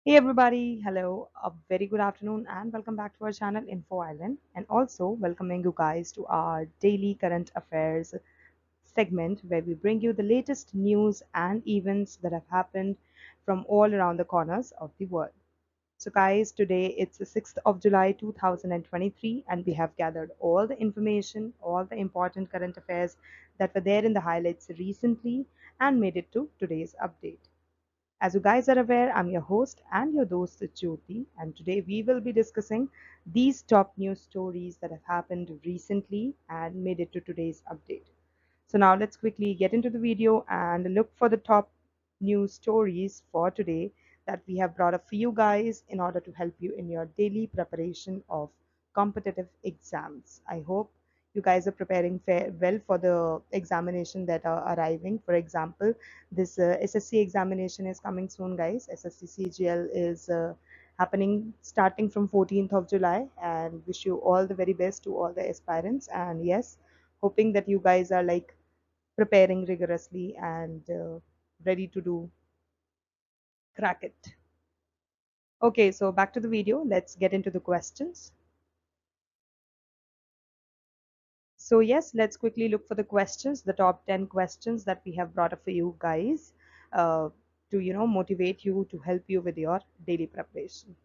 Hey everybody, hello, a very good afternoon, and welcome back to our channel Info Island, and also welcoming you guys to our daily current affairs segment where we bring you the latest news and events that have happened from all around the corners of the world. So, guys, today it's the 6th of July 2023, and we have gathered all the information, all the important current affairs that were there in the highlights recently and made it to today's update. As you guys are aware, I'm your host and your host Jyoti, and today we will be discussing these top news stories that have happened recently and made it to today's update. So now let's quickly get into the video and look for the top news stories for today that we have brought up for you guys in order to help you in your daily preparation of competitive exams. I hope you guys are preparing well for the examination that are arriving. For example, this SSC examination is coming soon, guys. SSC CGL is happening starting from 14th of July, and wish you all the very best to all the aspirants. And yes, hoping that you guys are like preparing rigorously and ready to do crack it. Okay, so back to the video. Let's get into the questions. So yes, let's quickly look for the questions, the top 10 questions that we have brought up for you guys uh, to, motivate you, to help you with your daily preparation.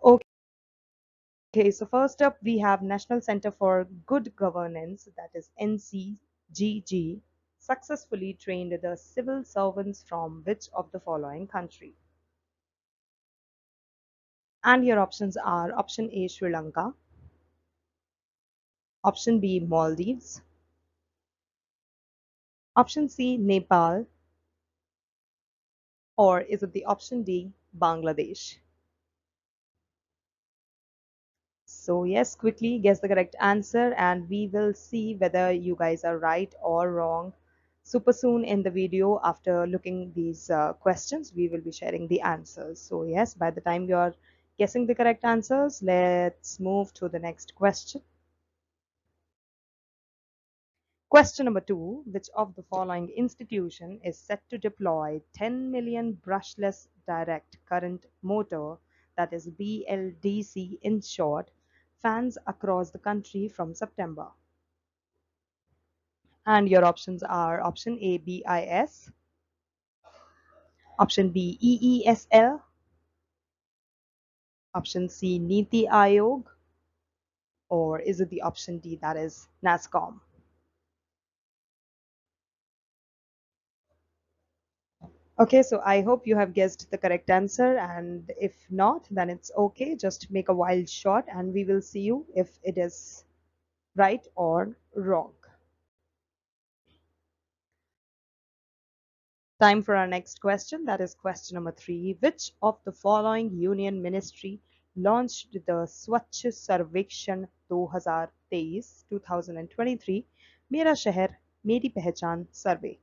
Okay, so first up, we have National Center for Good Governance, that is NCGG, successfully trained the civil servants from which of the following country? And your options are option A, Sri Lanka, option B, Maldives, option C, Nepal, or is it the option D, Bangladesh? So yes, quickly guess the correct answer and we will see whether you guys are right or wrong. Super soon in the video after looking these questions, we will be sharing the answers. So yes, by the time you're guessing the correct answers, let's move to the next question. Question number 2, which of the following institution is set to deploy 10 million brushless direct current motor, that is BLDC in short, fans across the country from September? And your options are option A, BIS, option B, EESL, option C, Niti Aayog, or is it the option D, that is NASSCOMM? Okay, so I hope you have guessed the correct answer, and if not, then it's okay. Just make a wild shot, and we will see you if it is right or wrong. Time for our next question. That is question number 3. Which of the following union ministry launched the Swachh Sarvekshan 2023 Mera Shahar Meri Pehchan survey?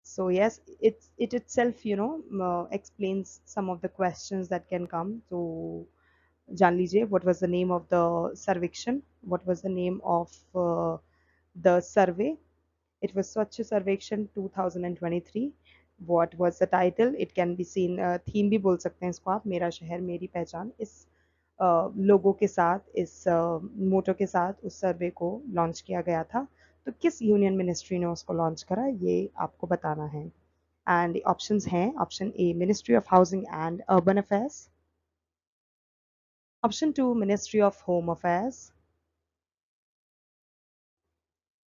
So yes, it itself, explains some of the questions that can come. So जान लीजिए, what was the name of the सर्वेक्षण, what was the name of the survey? It was Swachh Sarvekshan 2023. What was the title? It can be seen, theme भी बोल सकते हैं इसको आप, मेरा शहर मेरी पहचान। इस लोगों के साथ, इस मोटो के साथ उस सर्वे को लॉन्च किया गया था। तो किस यूनियन मिनिस्ट्री ने उसको लॉन्च करा, ये आपको बताना है। एंड ऑप्शंस हैं, option A ministry of housing and urban affairs, option 2 Ministry of Home Affairs,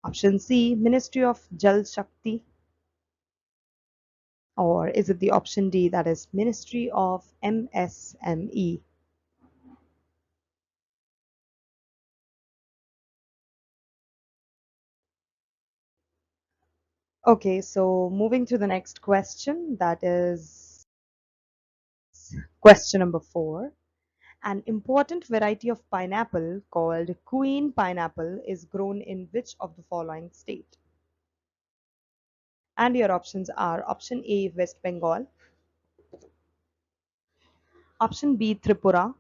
option C Ministry of Jal Shakti, or is it the option D, that is Ministry of MSME? Okay, so moving to the next question, that is question number 4. An important variety of pineapple called queen pineapple is grown in which of the following state? And your options are option A West Bengal, option B Tripura,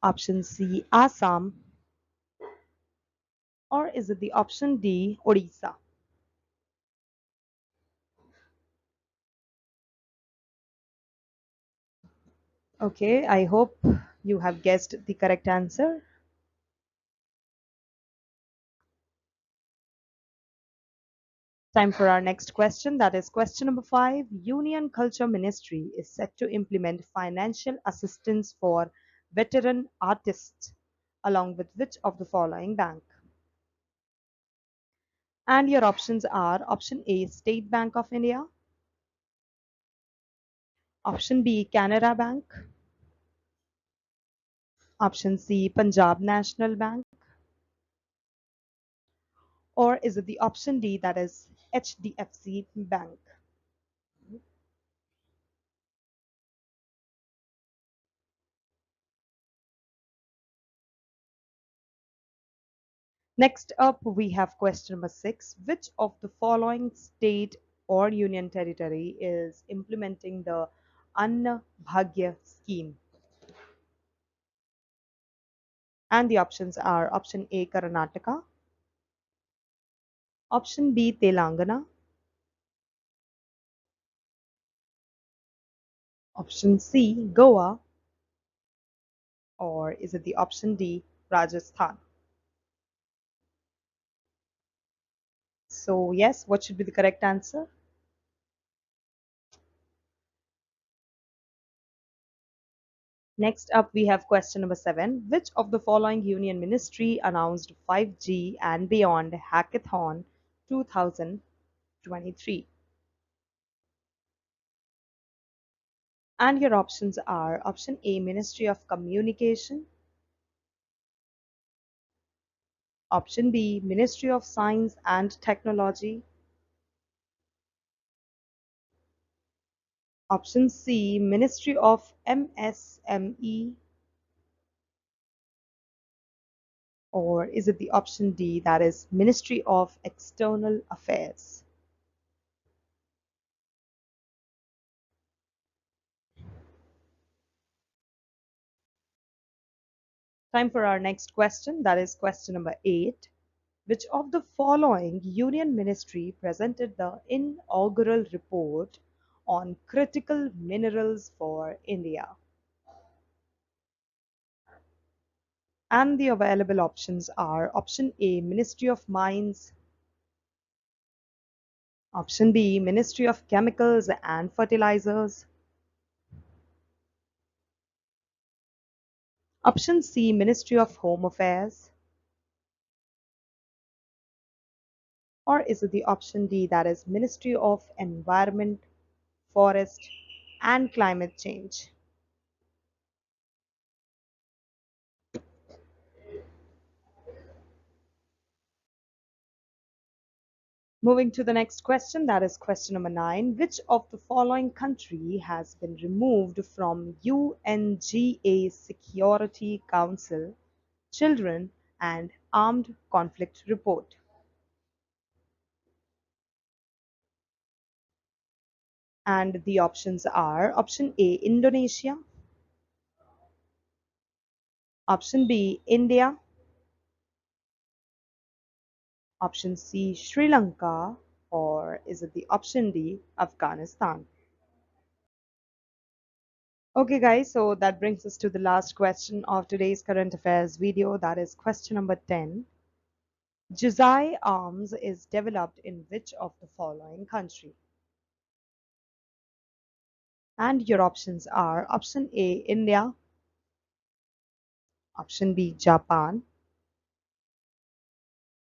option C Assam, or is it the option D Odisha? Okay, I hope you have guessed the correct answer. Time for our next question. That is question number 5. Union Culture Ministry is set to implement financial assistance for veteran artists along with which of the following bank? And your options are option A, State Bank of India, option B, Canara Bank, option C, Punjab National Bank, or is it the option D, that is HDFC Bank? Next up, we have question number 6. Which of the following state or union territory is implementing the Anna Bhagya scheme? And the options are option A, Karnataka, option B, Telangana, option C, Goa, or is it the option D, Rajasthan? So, yes, what should be the correct answer? Next up, we have question number 7. Which of the following union ministry announced 5G and beyond hackathon 2023? And your options are option A, Ministry of Communication, option B, Ministry of Science and Technology, option C, Ministry of MSME, or is it the option D, that is Ministry of External Affairs? Time for our next question, that is question number 8. Which of the following union ministry presented the inaugural report on critical minerals for India? And the available options are option A, Ministry of Mines, option B, Ministry of Chemicals and Fertilizers, option C, Ministry of Home Affairs, or is it the option D, that is Ministry of Environment, Forest and Climate Change? Moving to the next question, that is question number 9. Which of the following country has been removed from UNGA Security Council Children and Armed Conflict Report? And the options are option A, Indonesia, option B, India, option C, Sri Lanka, or is it the option D, Afghanistan? Okay, guys, so that brings us to the last question of today's current affairs video. That is question number 10. Jizai Arms is developed in which of the following country? And your options are option A, India, option B, Japan,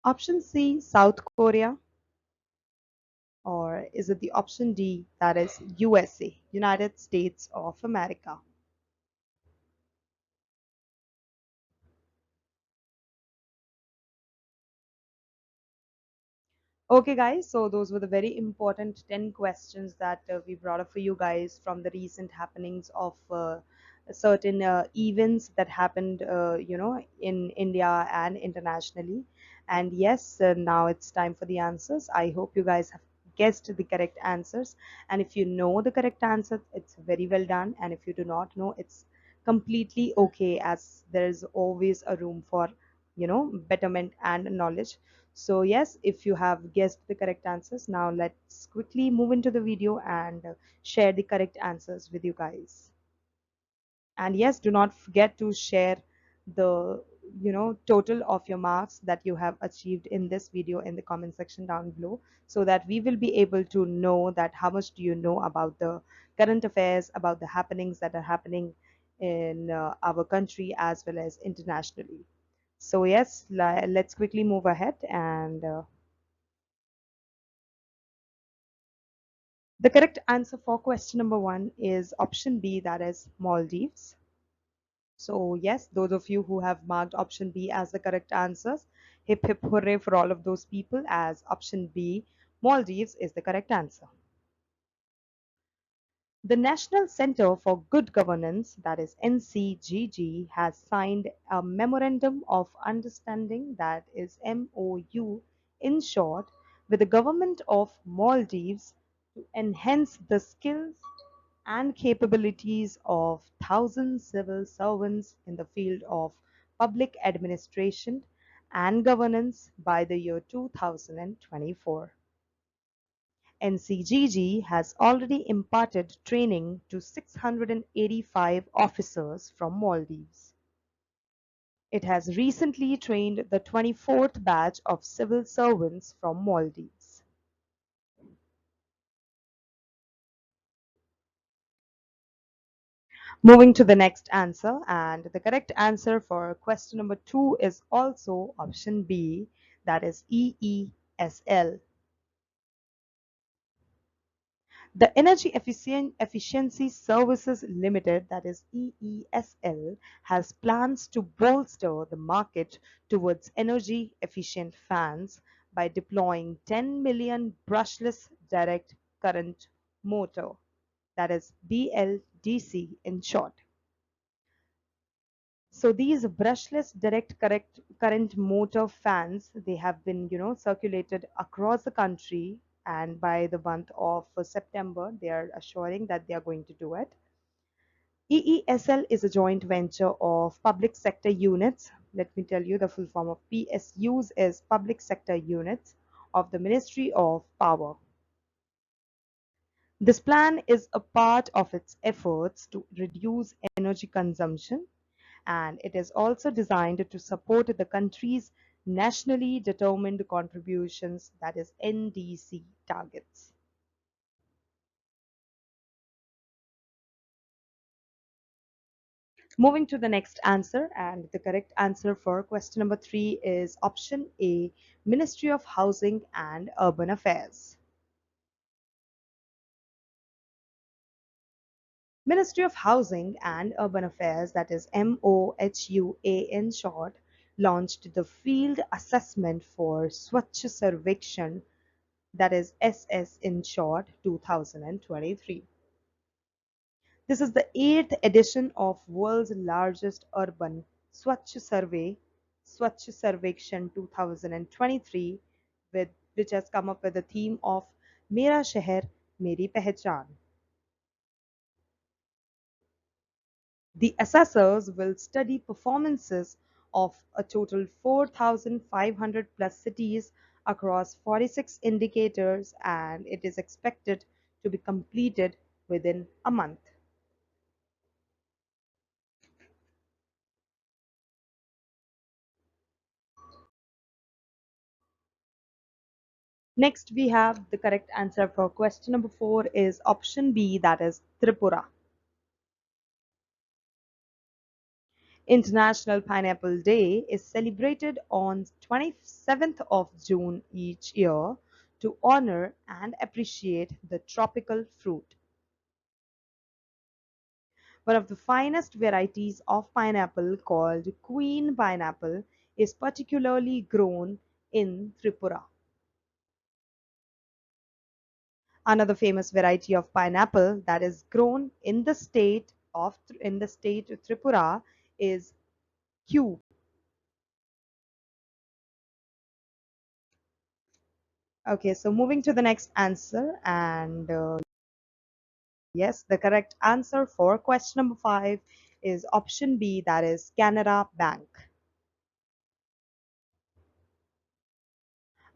option C, South Korea, or is it the option D, that is USA, United States of America? Okay, guys, so those were the very important 10 questions that we brought up for you guys from the recent happenings of certain events that happened, in India and internationally. And yes, now it's time for the answers. I hope you guys have guessed the correct answers. And if you know the correct answer, it's very well done. And if you do not know, it's completely okay, as there's always a room for, betterment and knowledge. So yes, if you have guessed the correct answers, now let's quickly move into the video and share the correct answers with you guys. And yes, do not forget to share the total of your marks that you have achieved in this video in the comment section down below, so that we will be able to know that how much do you know about the current affairs, about the happenings that are happening in our country as well as internationally. So yes, let's quickly move ahead, and the correct answer for question number 1 is option B, that is Maldives. So yes, those of you who have marked option B as the correct answers, hip hip hooray for all of those people, as option B, Maldives, is the correct answer. The National Center for Good Governance, that is NCGG, has signed a Memorandum of Understanding, that is MOU in short, with the government of Maldives to enhance the skills and capabilities of thousands civil servants in the field of public administration and governance by the year 2024. NCGG has already imparted training to 685 officers from Maldives. It has recently trained the 24th batch of civil servants from Maldives. Moving to the next answer, and the correct answer for question number 2 is also option B, that is EESL. The Efficiency Services Limited, that is EESL, has plans to bolster the market towards energy efficient fans by deploying 10 million brushless direct current motor, that is BLDC in short. So these brushless direct current motor fans, they have been, circulated across the country, and by the month of September, they are assuring that they are going to do it. EESL is a joint venture of public sector units. Let me tell you, the full form of PSUs is public sector units of the Ministry of Power. This plan is a part of its efforts to reduce energy consumption, and it is also designed to support the country's nationally determined contributions, that is NDC targets. Moving to the next answer, and the correct answer for question number 3 is option A, Ministry of Housing and Urban Affairs. Ministry of Housing and Urban Affairs, that is MOHUA in short, launched the Field Assessment for Swachh Sarvekshan, that is SS in short, 2023. This is the 8th edition of world's largest urban Swachh Survey, Swachh Sarvekshan 2023, which has come up with the theme of Mera Shehar, Meri Pehchan. The assessors will study performances of a total 4,500 plus cities across 46 indicators, and it is expected to be completed within a month. Next, we have the correct answer for question number 4 is option B, that is Tripura. International Pineapple Day is celebrated on 27th of June each year to honor and appreciate the tropical fruit. One of the finest varieties of pineapple, called Queen pineapple, is particularly grown in Tripura. Another famous variety of pineapple that is grown in the state Tripura is Q. Okay, so moving to the next answer, and yes, the correct answer for question number 5 is option B, that is Canara Bank.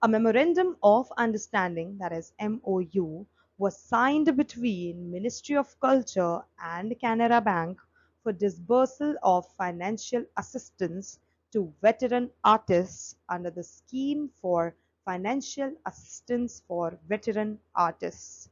A memorandum of understanding, that is MOU, was signed between Ministry of Culture and Canara Bank for disbursal of financial assistance to veteran artists under the Scheme for Financial Assistance for Veteran Artists.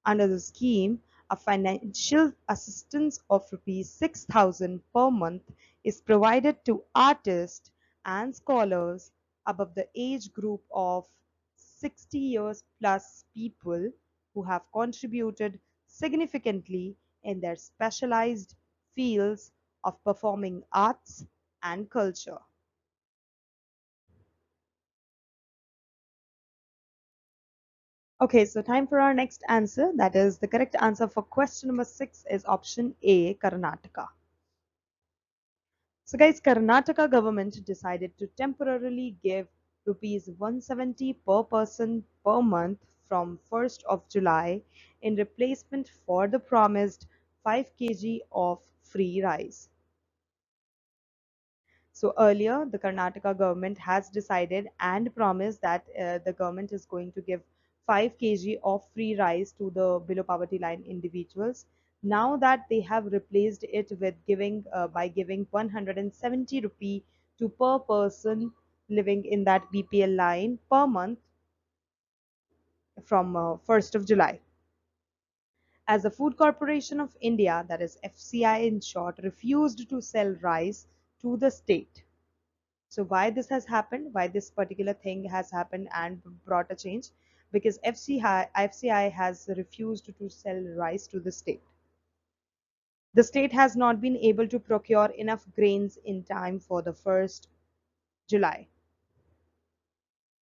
Under the scheme, a financial assistance of Rs 6,000 per month is provided to artists and scholars above the age group of 60 years plus people who have contributed significantly in their specialized fields of performing arts and culture. Okay, so time for our next answer. That is the correct answer for question number 6 is option A, Karnataka. So guys, Karnataka government decided to temporarily give rupees 170 per person per month from 1st of July in replacement for the promised 5 kg of free rice. So earlier, the Karnataka government has decided and promised that the government is going to give 5 kg of free rice to the below poverty line individuals. Now that they have replaced it with giving by giving 170 rupee to per person living in that BPL line per month from 1st of July. As the Food Corporation of India, that is FCI in short, refused to sell rice to the state. So why this has happened, why this particular thing has happened and brought a change? Because FCI has refused to sell rice to the state. The state has not been able to procure enough grains in time for the 1st July.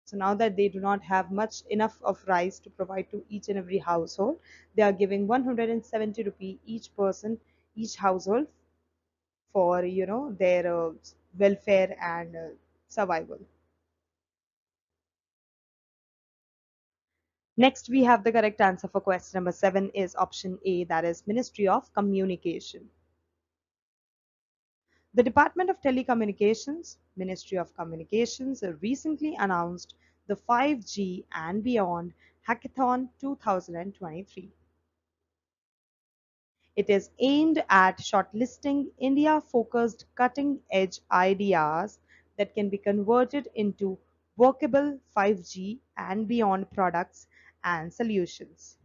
So now that they do not have much enough of rice to provide to each and every household, they are giving 170 rupee each person, each household for their welfare and survival. Next, we have the correct answer for question number 7 is option A, that is Ministry of Communication. The Department of Telecommunications, Ministry of Communications, recently announced the 5G and Beyond Hackathon 2023. It is aimed at shortlisting India-focused cutting-edge ideas that can be converted into workable 5G and beyond products and solutions.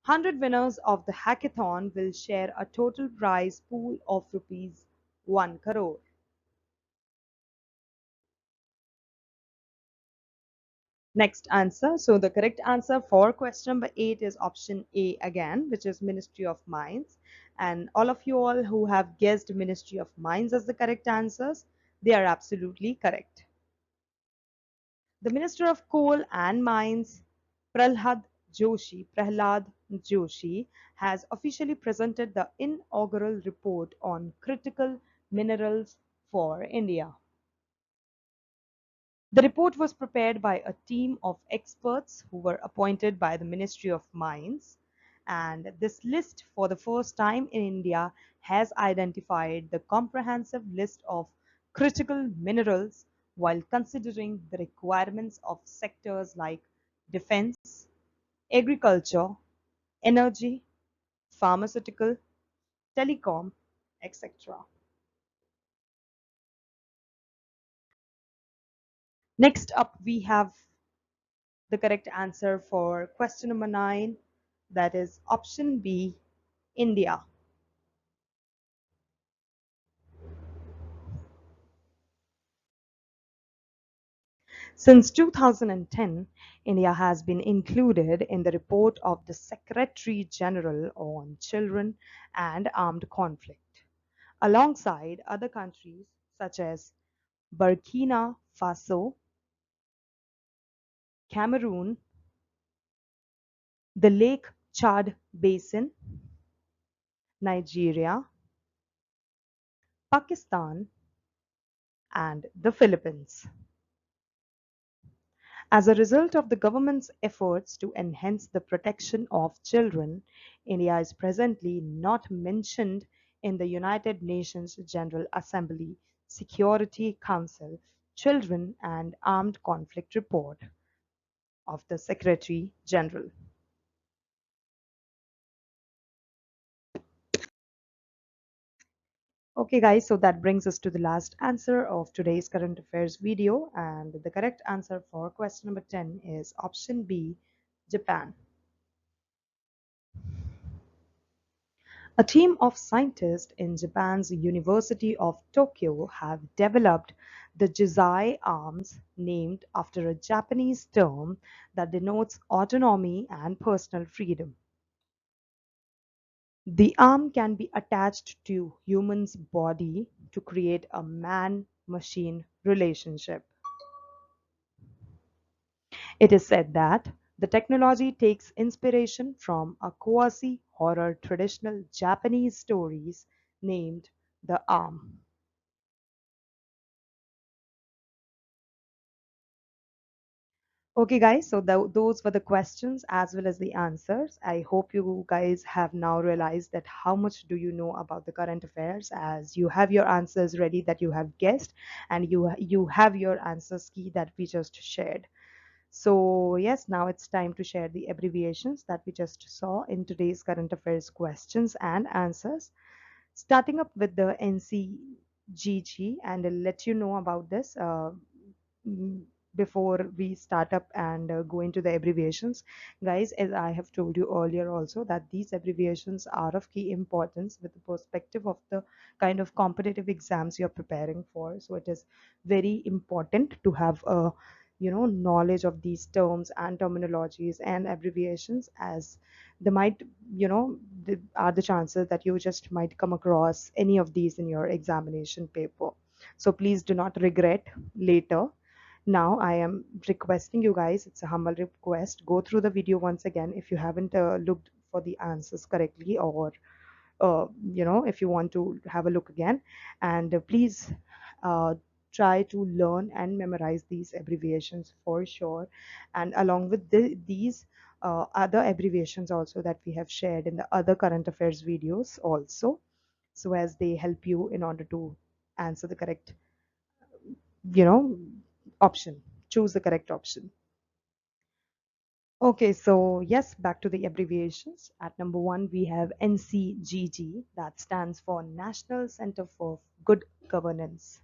100 winners of the hackathon will share a total prize pool of rupees 1 crore. Next answer. So the correct answer for question number 8 is option A again, which is Ministry of Mines. And all of you all who have guessed Ministry of Mines as the correct answers, they are absolutely correct. The Minister of Coal and Mines, Prahlad Joshi, has officially presented the inaugural report on critical minerals for India. The report was prepared by a team of experts who were appointed by the Ministry of Mines, and this list, for the first time in India, has identified the comprehensive list of critical minerals while considering the requirements of sectors like defense, agriculture, energy, pharmaceutical, telecom, etc. Next up, we have the correct answer for question number 9, that is option B, India. Since 2010, India has been included in the report of the Secretary General on Children and Armed Conflict, alongside other countries such as Burkina Faso, Cameroon, the Lake Chad Basin, Nigeria, Pakistan, and the Philippines. As a result of the government's efforts to enhance the protection of children, India is presently not mentioned in the United Nations General Assembly Security Council Children and Armed Conflict Report of the Secretary General. Okay, guys, so that brings us to the last answer of today's current affairs video. And the correct answer for question number 10 is option B, Japan. A team of scientists in Japan's University of Tokyo have developed the Jizai Arms, named after a Japanese term that denotes autonomy and personal freedom. The arm can be attached to human's body to create a man-machine relationship. It is said that the technology takes inspiration from a quasi-horror traditional Japanese stories named The Arm. Okay, guys, so those were the questions as well as the answers. I hope you guys have now realized that how much do you know about the current affairs, as you have your answers ready that you have guessed, and you have your answers key that we just shared. So yes, now it's time to share the abbreviations that we just saw in today's current affairs questions and answers. Starting up with the NCGG, and I'll let you know about this mm, before we start up and go into the abbreviations. Guys, as I have told you earlier also, that these abbreviations are of key importance with the perspective of the kind of competitive exams you're preparing for. So it is very important to have a knowledge of these terms and terminologies and abbreviations, as they might are the chances that you just might come across any of these in your examination paper. So please do not regret later. Now I am requesting you guys, it's a humble request, go through the video once again if you haven't looked for the answers correctly, or if you want to have a look again, and please uh, try to learn and memorize these abbreviations for sure, and along with these other abbreviations also that we have shared in the other current affairs videos also, so as they help you in order to answer the correct you know option, choose the correct option. Okay, so yes, back to the abbreviations. At number one, we have NCGG, that stands for National Center for Good Governance.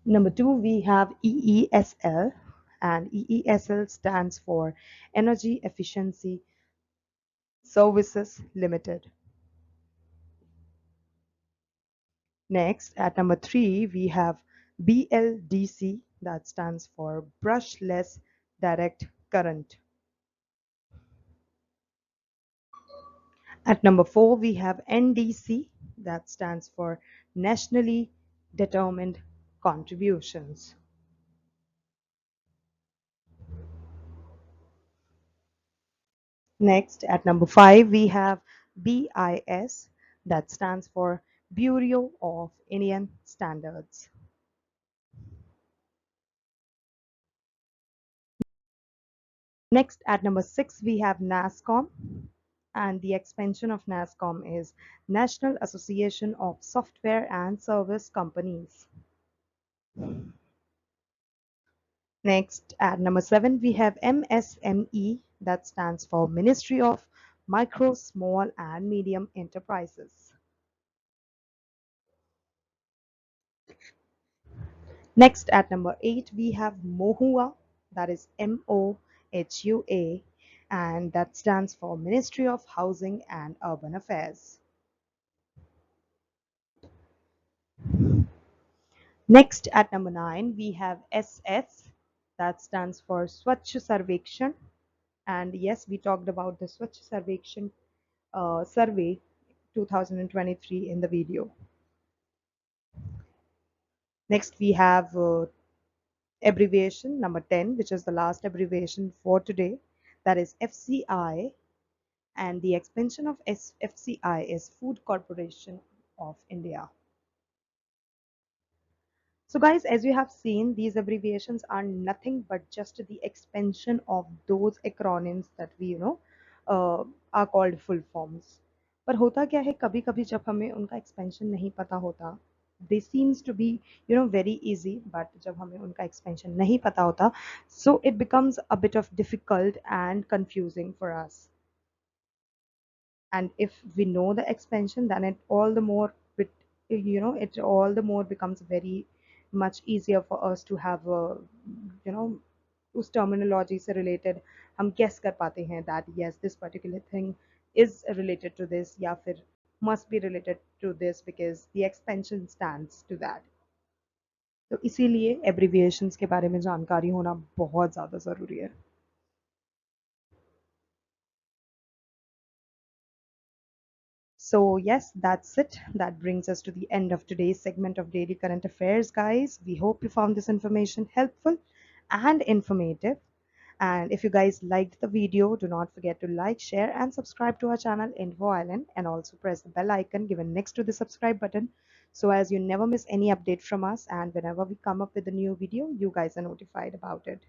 Number two, we have EESL, and EESL stands for Energy Efficiency Services Limited. Next, at number three, we have BLDC, that stands for Brushless Direct Current. At number four, we have NDC, that stands for Nationally Determined Contributions. Next, at number five, we have BIS, that stands for Bureau of Indian Standards. Next, at number six, we have NASSCOMM, and the expansion of NASSCOMM is National Association of Software and Service Companies. Next, at number seven, we have MSME, that stands for Ministry of Micro, Small and Medium Enterprises. Next, at number eight, we have MOHUA, that is MOHUA, and that stands for Ministry of Housing and Urban Affairs. Next, at number nine, we have SS, that stands for Swachh Sarvekshan. And yes, we talked about the Swachh Sarvekshan survey 2023 in the video. Next, we have abbreviation number 10, which is the last abbreviation for today, that is FCI, and the expansion of FCI is Food Corporation of India. So guys, as you have seen, these abbreviations are nothing but just the expansion of those acronyms that we uh, are called full forms. पर होता क्या है, कभी कभी जब हमें उनका expansion नहीं पता होता, they seems to be very easy, but जब हमें उनका एक्सपेंशन नहीं पता होता, so it becomes a bit of difficult and confusing for us. And if we know the expansion, then it all the more it all the more becomes very much easier for us to have a you know उस terminology से related हम guess कर पाते हैं that yes this particular thing is related to this या फिर must be related to this because the expansion stands to that. तो इसीलिए abbreviations के बारे में जानकारी होना बहुत ज़्यादा ज़रूरी है. So, yes, that's it. That brings us to the end of today's segment of Daily Current Affairs, guys. We hope you found this information helpful and informative. And if you guys liked the video, do not forget to like, share, and subscribe to our channel Info Island, and also press the bell icon given next to the subscribe button so as you never miss any update from us. And whenever we come up with a new video, you guys are notified about it.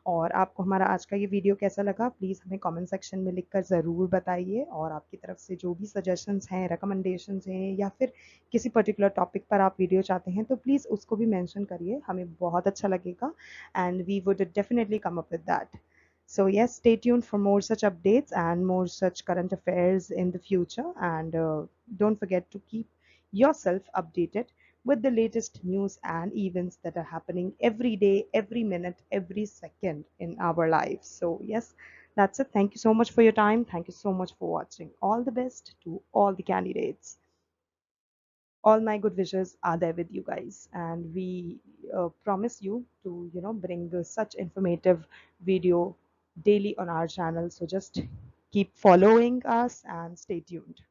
और आपको हमारा आज का ये video कैसा लगा please हमें comment section में लिखकर ज़रूर बताइए और आपकी तरफ से जो भी सजेशंस हैं रिकमेंडेशंस हैं या फिर किसी पर्टिकुलर टॉपिक पर आप वीडियो चाहते हैं तो प्लीज़ उसको भी मेंशन करिए हमें बहुत अच्छा लगेगा and we would definitely come up with that. So yes, stay tuned for more such updates and more such current affairs in the future. And don't forget to keep yourself updated with the latest news and events that are happening every day, every minute, every second in our lives. So yes, that's it. Thank you so much for your time. Thank you so much for watching. All the best to all the candidates. All my good wishes are there with you guys, and we promise you to bring such informative video daily on our channel. So just keep following us and stay tuned.